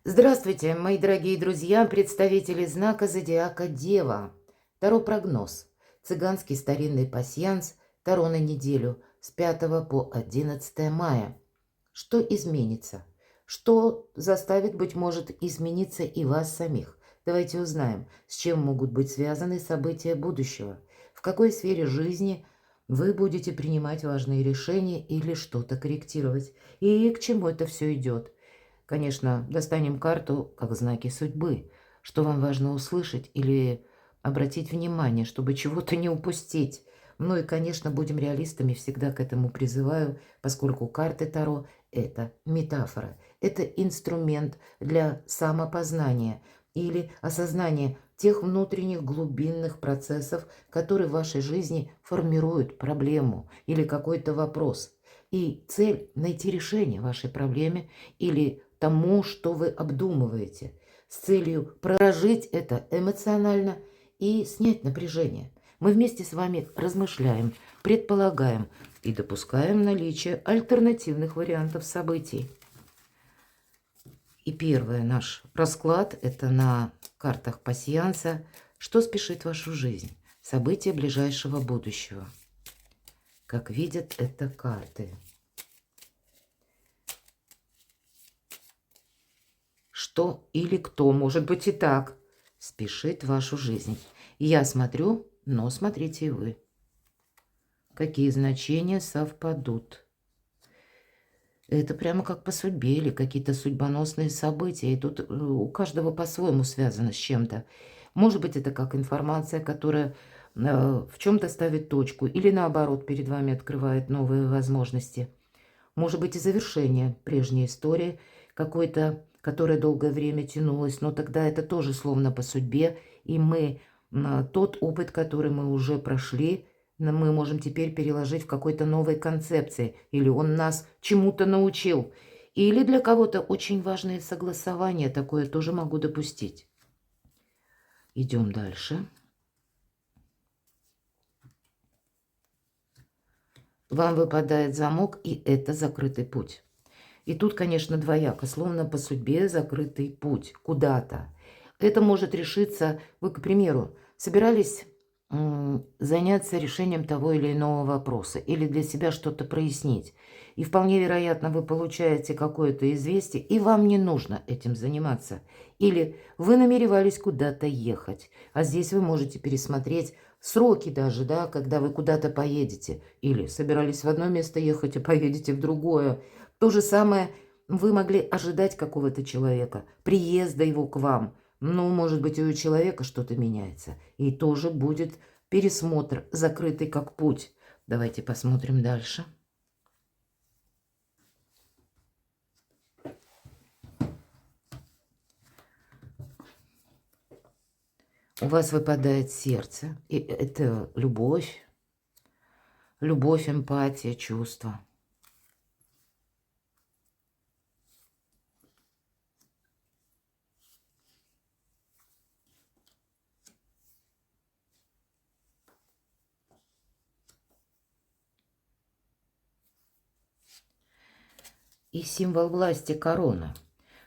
Здравствуйте, мои дорогие друзья, представители знака зодиака Дева. Таро-прогноз. Цыганский старинный пасьянс. Таро на неделю с 5 по 11 мая. Что изменится? Что заставит, быть может, измениться и вас самих? Давайте узнаем, с чем могут быть связаны события будущего. В какой сфере жизни вы будете принимать важные решения или что-то корректировать? И к чему это все идет? Конечно, достанем карту как знаки судьбы. Что вам важно услышать или обратить внимание, чтобы чего-то не упустить. Ну и, конечно, будем реалистами, всегда к этому призываю, поскольку карты Таро– это метафора, это инструмент для самопознания или осознания тех внутренних глубинных процессов, которые в вашей жизни формируют проблему или какой-то вопрос. И цель– найти решение вашей проблеме или тому, что вы обдумываете, с целью прожить это эмоционально и снять напряжение. Мы вместе с вами размышляем, предполагаем и допускаем наличие альтернативных вариантов событий. И первый наш расклад – это на картах пасьянса. Что спешит в вашу жизнь? События ближайшего будущего. Как видят это карты. Что или кто, может быть и так, спешит в вашу жизнь. Я смотрю, но смотрите и вы. Какие значения совпадут. Это прямо как по судьбе или какие-то судьбоносные события. И тут у каждого по-своему связано с чем-то. Может быть, это как информация, которая в чем-то ставит точку. Или наоборот, перед вами открывает новые возможности. Может быть, и завершение прежней истории какой-то, которая долгое время тянулась, но тогда это тоже словно по судьбе, и мы тот опыт, который мы уже прошли, мы можем теперь переложить в какой-то новой концепции, или он нас чему-то научил, или для кого-то очень важное согласование, такое тоже могу допустить. Идем дальше. Вам выпадает замок, и это закрытый путь. И тут, конечно, двояко, словно по судьбе закрытый путь куда-то. Это может решиться, вы, к примеру, собирались заняться решением того или иного вопроса или для себя что-то прояснить. И вполне вероятно, вы получаете какое-то известие, и вам не нужно этим заниматься. Или вы намеревались куда-то ехать, а здесь вы можете пересмотреть сроки даже, да, когда вы куда-то поедете. Или собирались в одно место ехать, а поедете в другое. То же самое вы могли ожидать какого-то человека, приезда его к вам. Ну, может быть, и у человека что-то меняется. И тоже будет пересмотр, закрытый как путь. Давайте посмотрим дальше. У вас выпадает сердце. И это любовь. Любовь, эмпатия, чувства. И символ власти – корона.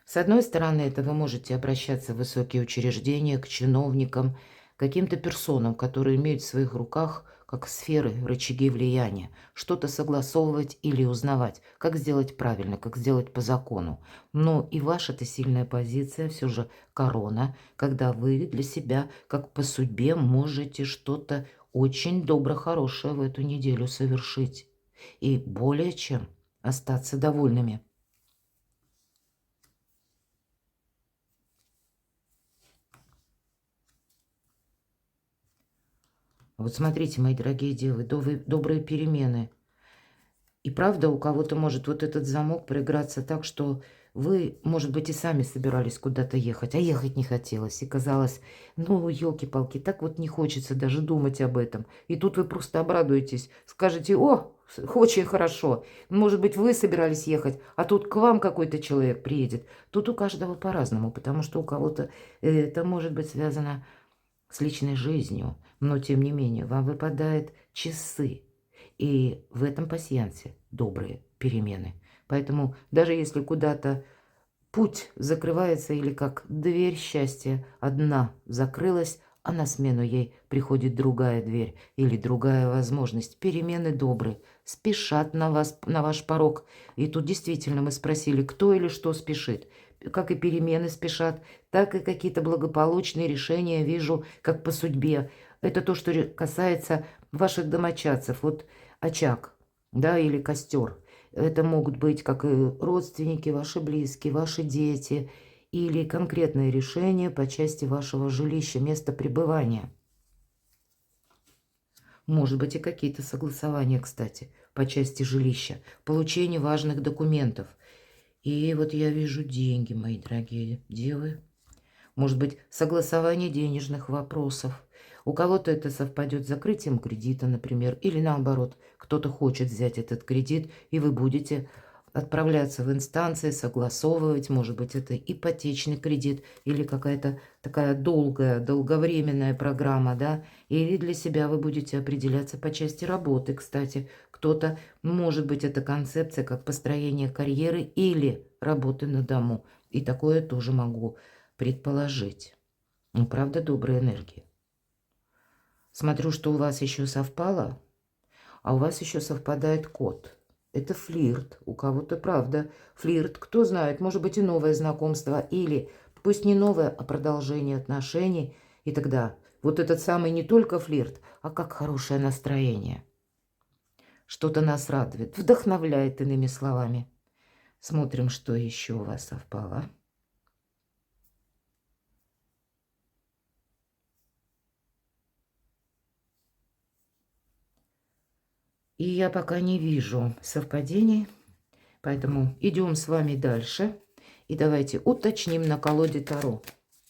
С одной стороны, это вы можете обращаться в высокие учреждения, к чиновникам, каким-то персонам, которые имеют в своих руках как сферы, рычаги влияния, что-то согласовывать или узнавать, как сделать правильно, как сделать по закону. Но и ваша-то сильная позиция все же корона, когда вы для себя, как по судьбе, можете что-то очень добро хорошее в эту неделю совершить. И более чем остаться довольными. Вот смотрите, мои дорогие девы, добрые перемены. И правда, у кого-то может вот этот замок проиграться так, что вы, может быть, и сами собирались куда-то ехать, а ехать не хотелось. И казалось, ну, елки-палки, так вот не хочется даже думать об этом. И тут вы просто обрадуетесь, скажете: о, очень хорошо. Может быть, вы собирались ехать, а тут к вам какой-то человек приедет. Тут у каждого по-разному, потому что у кого-то это может быть связано с личной жизнью. Но, тем не менее, вам выпадают часы. И в этом пасьянсе добрые перемены. Поэтому даже если куда-то путь закрывается или как дверь счастья одна закрылась, а на смену ей приходит другая дверь или другая возможность. Перемены добрые, спешат на вас, на ваш порог. И тут действительно мы спросили, кто или что спешит. Как и перемены спешат, так и какие-то благополучные решения вижу, как по судьбе. Это то, что касается ваших домочадцев. Вот очаг, да, или костер. Это могут быть как и родственники, ваши близкие, ваши дети или конкретные решения по части вашего жилища, места пребывания. Может быть и какие-то согласования, кстати, по части жилища, получение важных документов. И вот я вижу деньги, мои дорогие девы. Может быть, согласование денежных вопросов. У кого-то это совпадет с закрытием кредита, например, или наоборот, кто-то хочет взять этот кредит, и вы будете отправляться в инстанции, согласовывать, может быть, это ипотечный кредит или какая-то такая долгая, долговременная программа, да, или для себя вы будете определяться по части работы, кстати. Кто-то, может быть, это концепция как построение карьеры или работы на дому, и такое тоже могу предположить. Ну, правда, добрая энергия. Смотрю, что у вас еще совпало, а у вас еще совпадает код. Это флирт. У кого-то, правда, флирт. Кто знает, может быть и новое знакомство, или пусть не новое, а продолжение отношений. И тогда вот этот самый не только флирт, а как хорошее настроение. Что-то нас радует, вдохновляет, иными словами. Смотрим, что еще у вас совпало. И я пока не вижу совпадений, поэтому идем с вами дальше. И давайте уточним на колоде Таро,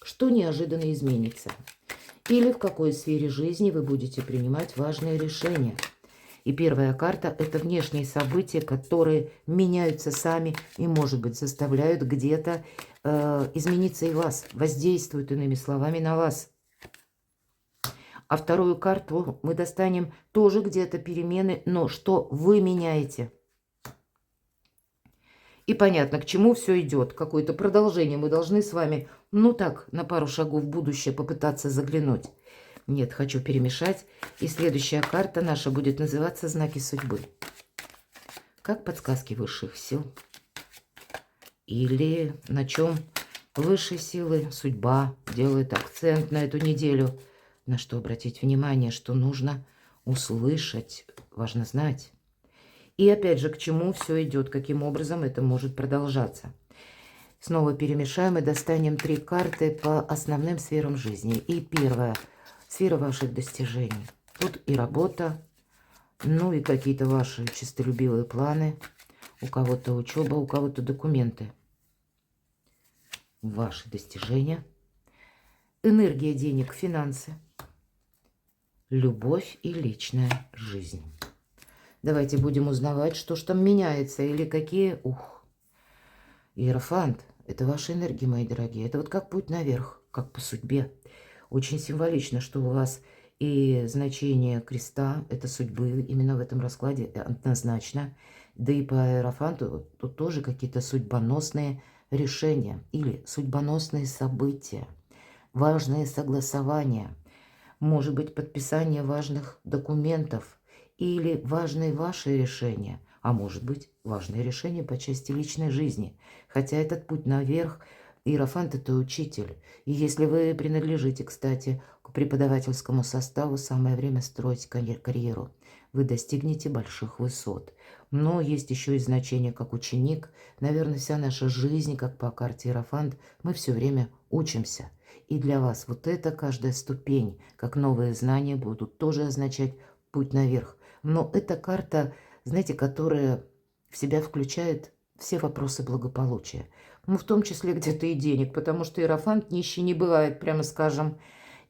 что неожиданно изменится. Или в какой сфере жизни вы будете принимать важные решения. И первая карта – это внешние события, которые меняются сами и, может быть, заставляют где-то измениться и вас, воздействуют, иными словами, на вас. А вторую карту мы достанем тоже где-то перемены, но что вы меняете. И понятно, к чему все идет. Какое-то продолжение. Мы должны с вами, ну так, на пару шагов в будущее попытаться заглянуть. Нет, хочу перемешать. И следующая карта наша будет называться «Знаки судьбы». Как подсказки высших сил. Или на чем высшие силы, судьба делает акцент на эту неделю. На что обратить внимание, что нужно услышать, важно знать. И опять же, к чему все идет, каким образом это может продолжаться. Снова перемешаем и достанем 3 карты по основным сферам жизни. И первая – сфера ваших достижений. Тут и работа, ну и какие-то ваши честолюбивые планы. У кого-то учеба, у кого-то документы. Ваши достижения. Энергия денег, финансы. Любовь и личная жизнь. Давайте будем узнавать, что ж там меняется или какие... Иерофант. Это ваша энергия, мои дорогие. Это вот как путь наверх, как по судьбе. Очень символично, что у вас и значение креста, это судьбы, именно в этом раскладе однозначно. Да и по Иерофанту тут тоже какие-то судьбоносные решения или судьбоносные события, важные согласования. Может быть, подписание важных документов или важные ваши решения, а может быть, важные решения по части личной жизни. Хотя этот путь наверх, Иерофант – это учитель. И если вы принадлежите, кстати, к преподавательскому составу, самое время строить карьеру. Вы достигнете больших высот. Но есть еще и значение как ученик. Наверное, вся наша жизнь, как по карте Иерофант, мы все время учимся. И для вас вот эта каждая ступень, как новые знания, будут тоже означать путь наверх. Но эта карта, знаете, которая в себя включает все вопросы благополучия. Ну, в том числе где-то и денег, потому что Иерофант нищий не бывает, прямо скажем.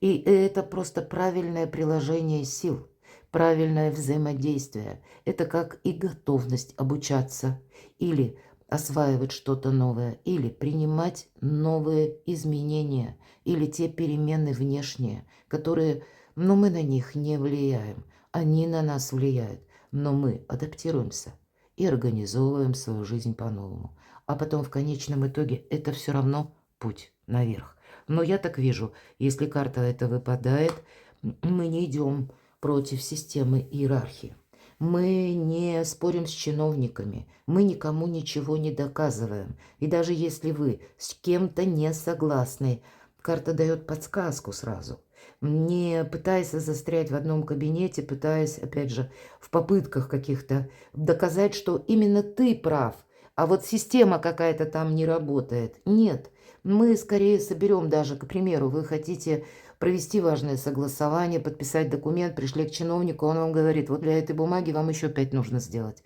И это просто правильное приложение сил, правильное взаимодействие. Это как и готовность обучаться или осваивать что-то новое, или принимать новые изменения, или те перемены внешние, которые, ну, мы на них не влияем, они на нас влияют, но мы адаптируемся и организовываем свою жизнь по-новому. а потом в конечном итоге это все равно путь наверх. Но я так вижу, если карта эта выпадает, мы не идем против системы иерархии. Мы не спорим с чиновниками, мы никому ничего не доказываем. И даже если вы с кем-то не согласны, карта дает подсказку сразу. Не пытаясь застрять в одном кабинете, пытаясь, опять же, в попытках каких-то доказать, что именно ты прав, а вот система какая-то там не работает. Нет, мы скорее соберем даже, к примеру, вы хотите провести важное согласование, подписать документ, пришли к чиновнику, он вам говорит, вот для этой бумаги вам еще 5 нужно сделать.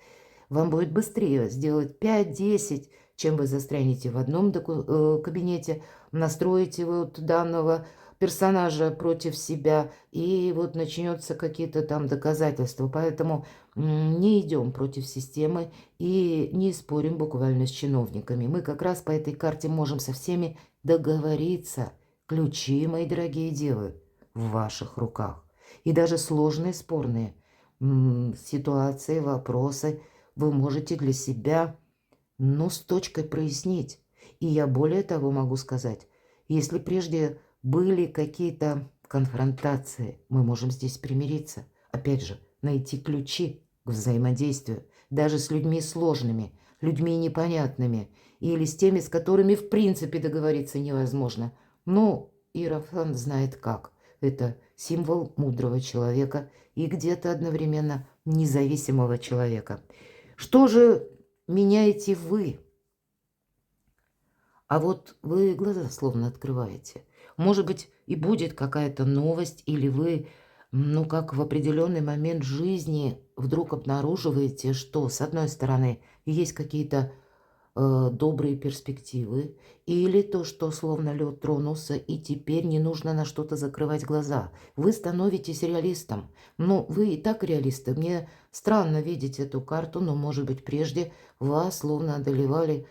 Вам будет быстрее сделать 5-10, чем вы застрянете в одном кабинете, настроите вот данного персонажа против себя, и вот начнется какие-то там доказательства. Поэтому не идем против системы и не спорим буквально с чиновниками. Мы как раз по этой карте можем со всеми договориться. Ключи, мои дорогие девы, в ваших руках. И даже сложные, спорные ситуации, вопросы вы можете для себя, ну, с точкой прояснить. И я более того могу сказать, если прежде были какие-то конфронтации, мы можем здесь примириться. Опять же, найти ключи к взаимодействию, даже с людьми сложными, людьми непонятными, или с теми, с которыми в принципе договориться невозможно. Ну, Иерофант знает как. Это символ мудрого человека и где-то одновременно независимого человека. Что же меняете вы? А вот вы глаза словно открываете. Может быть, и будет какая-то новость, или вы, ну, как в определенный момент жизни вдруг обнаруживаете, что, с одной стороны, есть какие-то добрые перспективы, или то, что словно лед тронулся, и теперь не нужно на что-то закрывать глаза. Вы становитесь реалистом. Ну, вы и так реалисты. Мне странно видеть эту карту, но, может быть, прежде вас словно одолевали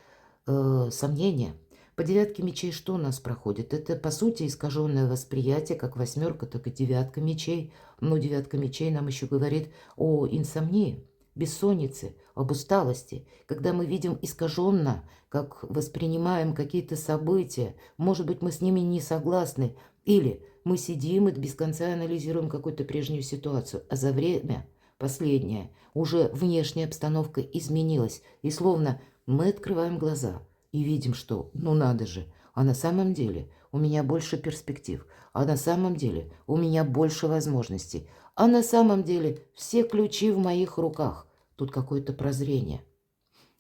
сомнения. По девятке мечей что у нас проходит? Это, по сути, искаженное восприятие, как восьмерка, так и девятка мечей. Но девятка мечей нам еще говорит о инсомнии, бессоннице, об усталости. Когда мы видим искаженно, как воспринимаем какие-то события, может быть, мы с ними не согласны, или мы сидим и без конца анализируем какую-то прежнюю ситуацию, а за время последнее уже внешняя обстановка изменилась, и словно мы открываем глаза и видим, что ну надо же, а на самом деле у меня больше перспектив, а на самом деле у меня больше возможностей, а на самом деле все ключи в моих руках. Тут какое-то прозрение.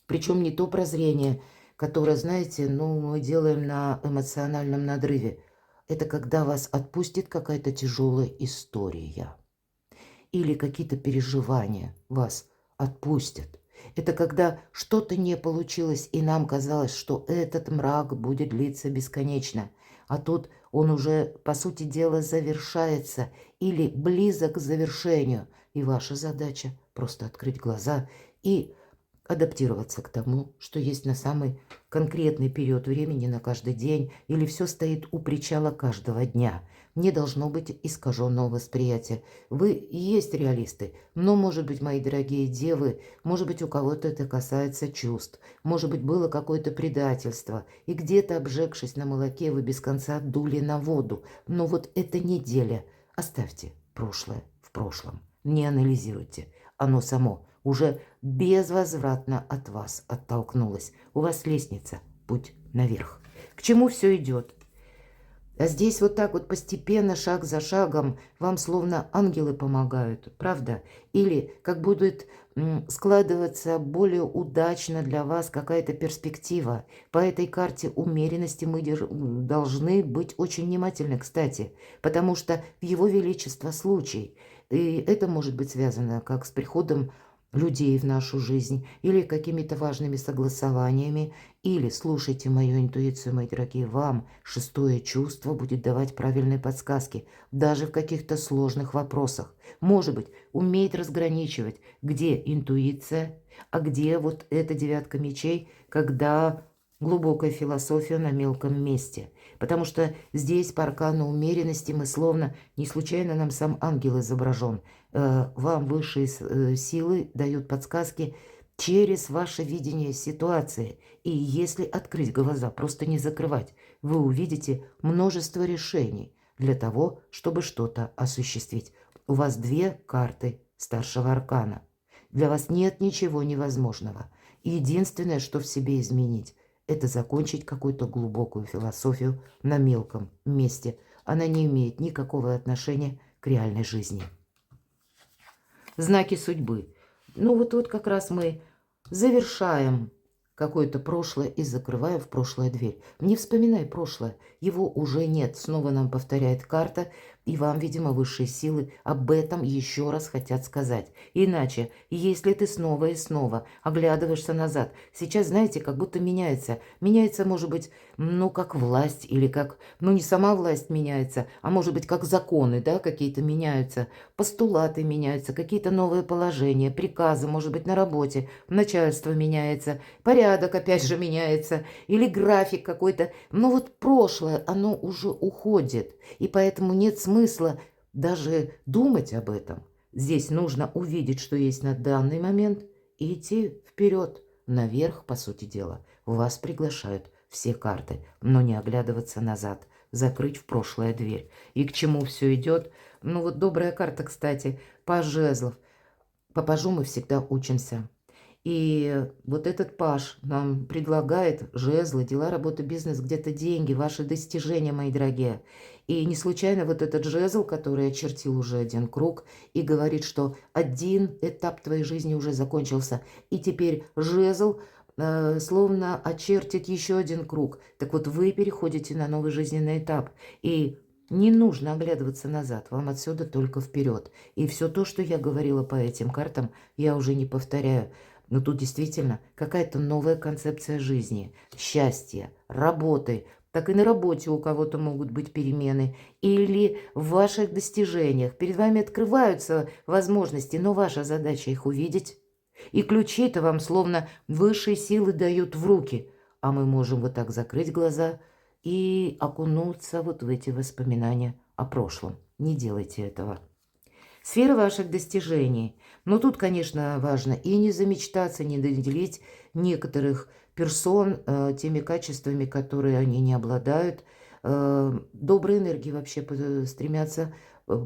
Причем не то прозрение, которое, знаете, ну, мы делаем на эмоциональном надрыве. Это когда вас отпустит какая-то тяжелая история. Или какие-то переживания вас отпустят. Это когда что-то не получилось, и нам казалось, что этот мрак будет длиться бесконечно. А тут он уже, по сути дела, завершается или близок к завершению. И ваша задача просто открыть глаза и адаптироваться к тому, что есть на самый конкретный период времени, на каждый день, или все стоит у причала каждого дня. Не должно быть искаженного восприятия. Вы и есть реалисты, но, может быть, мои дорогие девы, может быть, у кого-то это касается чувств, может быть, было какое-то предательство, и где-то, обжегшись на молоке, вы без конца дули на воду. Но вот эта неделя, оставьте прошлое в прошлом, не анализируйте, оно само уже безвозвратно от вас оттолкнулось. У вас лестница, путь наверх. К чему все идет? А здесь вот так вот постепенно, шаг за шагом, вам словно ангелы помогают, правда? Или как будет складываться более удачно для вас какая-то перспектива. По этой карте умеренности мы должны быть очень внимательны, кстати, потому что в Его Величество случай. И это может быть связано как с приходом людей в нашу жизнь, или какими-то важными согласованиями, или, слушайте мою интуицию, мои дорогие, вам шестое чувство будет давать правильные подсказки, даже в каких-то сложных вопросах. Может быть, умеет разграничивать, где интуиция, а где вот эта девятка мечей, когда глубокая философия на мелком месте. Потому что здесь по аркану умеренности мы словно, не случайно нам сам ангел изображен, вам высшие силы дают подсказки, через ваше видение ситуации. И если открыть глаза, просто не закрывать, вы увидите множество решений для того, чтобы что-то осуществить. У вас 2 карты старшего аркана. Для вас нет ничего невозможного. И единственное, что в себе изменить, это закончить какую-то глубокую философию на мелком месте. Она не имеет никакого отношения к реальной жизни. Знаки судьбы. Ну вот как раз мы завершаем какое-то прошлое и закрываем в прошлое дверь. Не вспоминай прошлое, его уже нет. Снова нам повторяет карта, и вам, видимо, высшие силы об этом еще раз хотят сказать. Иначе, если ты снова и снова оглядываешься назад, сейчас, знаете, как будто меняется. Меняется, может быть, ну, как власть, или как, ну, не сама власть меняется, а может быть, как законы, да, какие-то меняются, постулаты меняются, какие-то новые положения, приказы, может быть, на работе, начальство меняется, порядок опять же меняется, или график какой-то. Но вот прошлое, оно уже уходит, и поэтому нет смысла даже думать об этом. Здесь нужно увидеть, что есть на данный момент, и идти вперед, наверх, по сути дела. Вас приглашают все карты, но не оглядываться назад, закрыть в прошлое дверь. И к чему все идет? Ну вот добрая карта, кстати, паж жезлов. По пажу мы всегда учимся. И вот этот паж нам предлагает жезлы, дела, работа, бизнес, где-то деньги, ваши достижения, мои дорогие. И не случайно вот этот жезл, который очертил уже один круг и говорит, что один этап твоей жизни уже закончился. И теперь жезл словно очертит еще один круг. Так вот вы переходите на новый жизненный этап. И не нужно оглядываться назад, вам отсюда только вперед. И все то, что я говорила по этим картам, я уже не повторяю. Но тут действительно какая-то новая концепция жизни, счастья, работы. Так и на работе у кого-то могут быть перемены. Или в ваших достижениях. Перед вами открываются возможности, но ваша задача их увидеть. И ключи-то вам словно высшие силы дают в руки. А мы можем вот так закрыть глаза и окунуться вот в эти воспоминания о прошлом. Не делайте этого. Сфера ваших достижений. Но тут, конечно, важно и не замечтаться, не наделить некоторых персон теми качествами, которые они не обладают. Добрые энергии вообще стремятся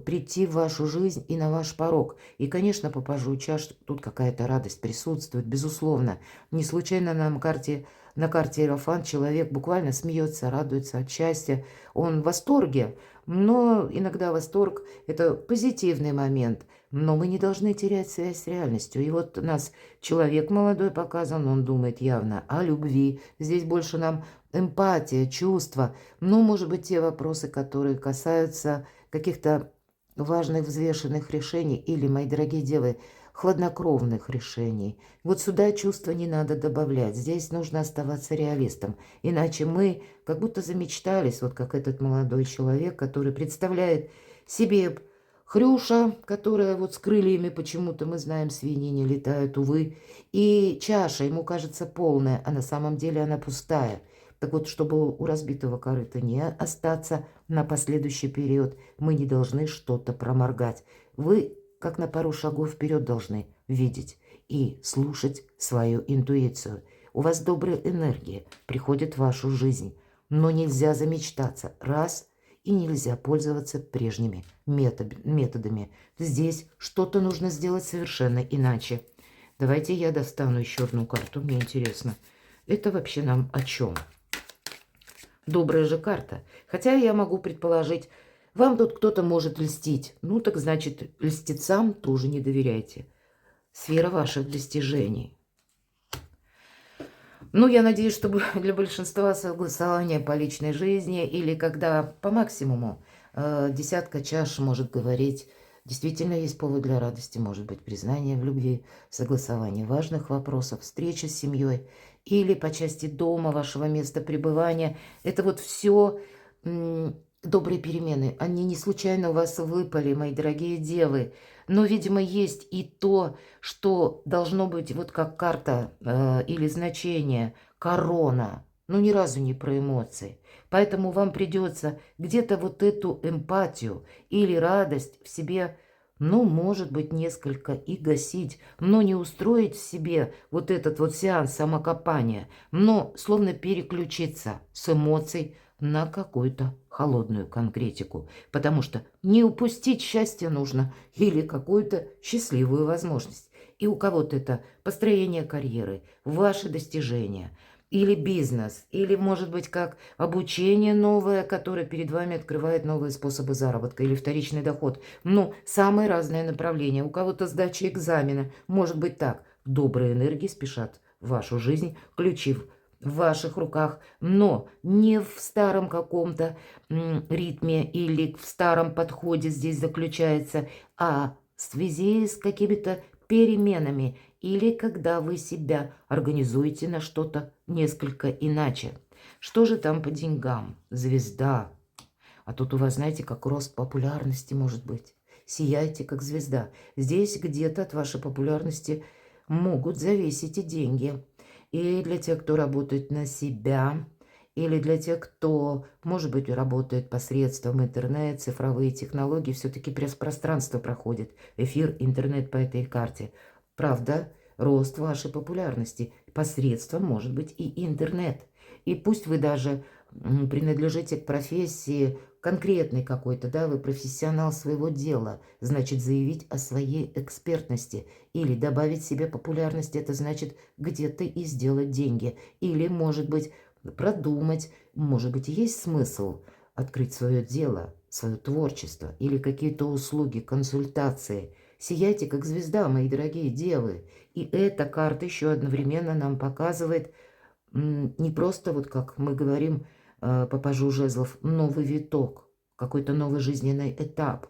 прийти в вашу жизнь и на ваш порог. И, конечно, по пажу чаш тут какая-то радость присутствует, безусловно. Не случайно на карте Иерофант человек буквально смеется, радуется от счастья. Он в восторге, но иногда восторг – это позитивный момент. Но мы не должны терять связь с реальностью. И вот нас человек молодой показан, он думает явно о любви. Здесь больше нам эмпатия, чувства. Ну, может быть, те вопросы, которые касаются каких-то важных взвешенных решений или, мои дорогие девы, хладнокровных решений. Вот сюда чувства не надо добавлять. Здесь нужно оставаться реалистом. Иначе мы как будто замечтались, вот как этот молодой человек, который представляет себе Хрюша, которая вот с крыльями почему-то, мы знаем, свиньи не летают, увы. И чаша ему кажется полная, а на самом деле она пустая. Так вот, чтобы у разбитого корыта не остаться на последующий период, мы не должны что-то проморгать. Вы, как на пару шагов вперед, должны видеть и слушать свою интуицию. У вас добрая энергия приходит в вашу жизнь, но нельзя замечтаться. Раз – и нельзя пользоваться прежними методами. Здесь что-то нужно сделать совершенно иначе. Давайте я достану еще одну карту, мне интересно. Это вообще нам о чем? Добрая же карта. Хотя я могу предположить, вам тут кто-то может льстить. Ну так значит, льстецам тоже не доверяйте. Сфера ваших достижений. Ну, я надеюсь, что для большинства согласования по личной жизни или когда по максимуму десятка чаш может говорить, действительно есть повод для радости, может быть, признание в любви, согласование важных вопросов, встреча с семьей или по части дома, вашего места пребывания. Это вот все добрые перемены. Они не случайно у вас выпали, мои дорогие девы. Но, видимо, есть и то, что должно быть вот как карта или значение, корона. Ну, ни разу не про эмоции. Поэтому вам придется где-то вот эту эмпатию или радость в себе ну, может быть, несколько и гасить, но не устроить себе вот этот вот сеанс самокопания, но словно переключиться с эмоций на какую-то холодную конкретику, потому что не упустить счастье нужно или какую-то счастливую возможность. И у кого-то это построение карьеры, ваши достижения, или бизнес, или, может быть, как обучение новое, которое перед вами открывает новые способы заработка, или вторичный доход. Ну, самые разные направления. У кого-то сдача экзамена. Может быть так. Добрые энергии спешат в вашу жизнь, ключи в ваших руках, но не в старом каком-то ритме или в старом подходе здесь заключается, а в связи с какими-то переменами или когда вы себя организуете на что-то несколько иначе. Что же там по деньгам? Звезда. А тут у вас, знаете, как рост популярности может быть. Сияйте, как звезда. Здесь где-то от вашей популярности могут зависеть и деньги. И для тех, кто работает на себя, или для тех, кто, может быть, работает посредством интернета, цифровые технологии, все-таки пространство проходит. Эфир, интернет по этой карте. Правда, рост вашей популярности. Посредством может быть и интернет. И пусть вы даже принадлежите к профессии конкретной какой-то, да, вы профессионал своего дела, значит, заявить о своей экспертности или добавить себе популярности, это значит где-то и сделать деньги, или, может быть, продумать, может быть, есть смысл открыть свое дело, свое творчество или какие-то услуги, консультации. Сияйте, как звезда, мои дорогие девы. И эта карта еще одновременно нам показывает не просто, вот как мы говорим, по пажу жезлов, новый виток, какой-то новый жизненный этап.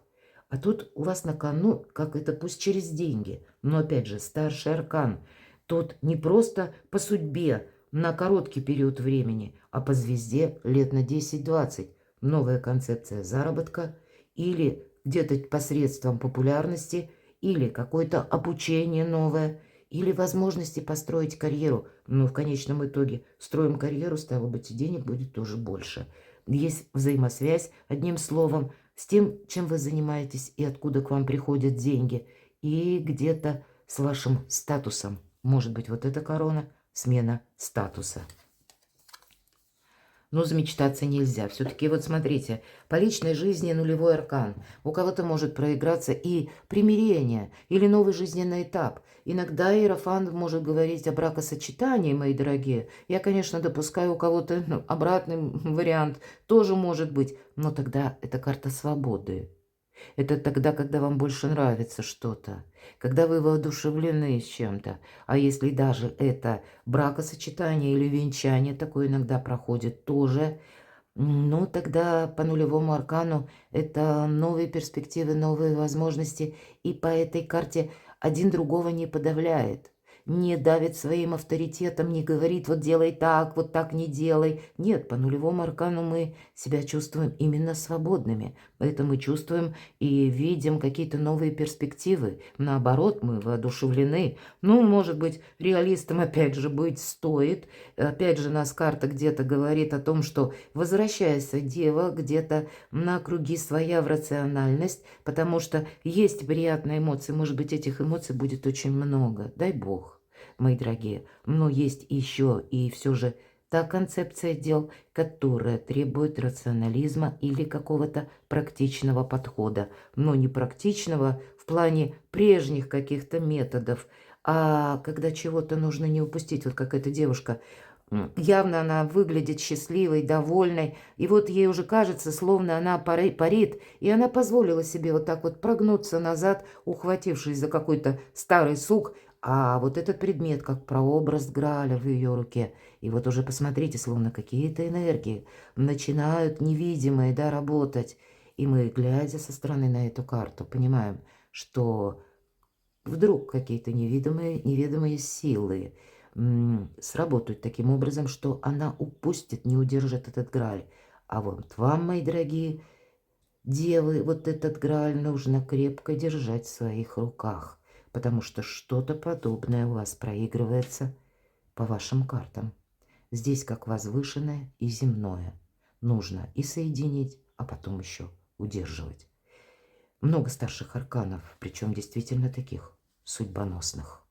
А тут у вас на кону, как это, пусть через деньги, но опять же, старший аркан. Тут не просто по судьбе на короткий период времени, а по звезде лет на 10-20. Новая концепция заработка или где-то посредством популярности, или какое-то обучение новое, или возможности построить карьеру. Но в конечном итоге строим карьеру, стало быть, и денег будет тоже больше. Есть взаимосвязь, одним словом, с тем, чем вы занимаетесь и откуда к вам приходят деньги. И где-то с вашим статусом. Может быть, вот эта корона, смена статуса. Но замечтаться нельзя. Все-таки вот смотрите, по личной жизни нулевой аркан. У кого-то может проиграться и примирение, или новый жизненный этап. Иногда иерофант может говорить о бракосочетании, мои дорогие. Я, конечно, допускаю у кого-то обратный вариант. Тоже может быть. Но тогда это карта свободы. Это тогда, когда вам больше нравится что-то, когда вы воодушевлены чем-то. А если даже это бракосочетание или венчание, такое иногда проходит тоже, ну, тогда по нулевому аркану это новые перспективы, новые возможности. И по этой карте один другого не подавляет. Не давит своим авторитетом, не говорит, вот делай так, вот так не делай. Нет, по нулевому аркану мы себя чувствуем именно свободными. Это мы чувствуем и видим какие-то новые перспективы. Наоборот, мы воодушевлены. Ну, может быть, реалистом опять же быть стоит. Опять же, нас карта где-то говорит о том, что возвращайся, дева, где-то на круги своя в рациональность, потому что есть приятные эмоции. Может быть, этих эмоций будет очень много. Дай Бог, мои дорогие. Но есть еще и все же та концепция дел, которая требует рационализма или какого-то практичного подхода. Но не практичного в плане прежних каких-то методов, а когда чего-то нужно не упустить. Вот как эта девушка, явно она выглядит счастливой, довольной, и вот ей уже кажется, словно она парит, и она позволила себе вот так вот прогнуться назад, ухватившись за какой-то старый сук, а вот этот предмет, как прообраз Грааля в ее руке. И вот уже посмотрите, словно какие-то энергии начинают невидимые, да, работать. И мы, глядя со стороны на эту карту, понимаем, что вдруг какие-то неведомые силы сработают таким образом, что она упустит, не удержит этот Грааль. А вот вам, мои дорогие девы, вот этот Грааль нужно крепко держать в своих руках, потому что что-то подобное у вас проигрывается по вашим картам. Здесь как возвышенное и земное. Нужно и соединить, а потом еще удерживать. много старших арканов, причем действительно таких судьбоносных.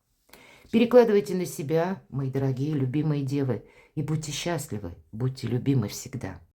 Перекладывайте на себя, мои дорогие любимые девы, и будьте счастливы, будьте любимы всегда.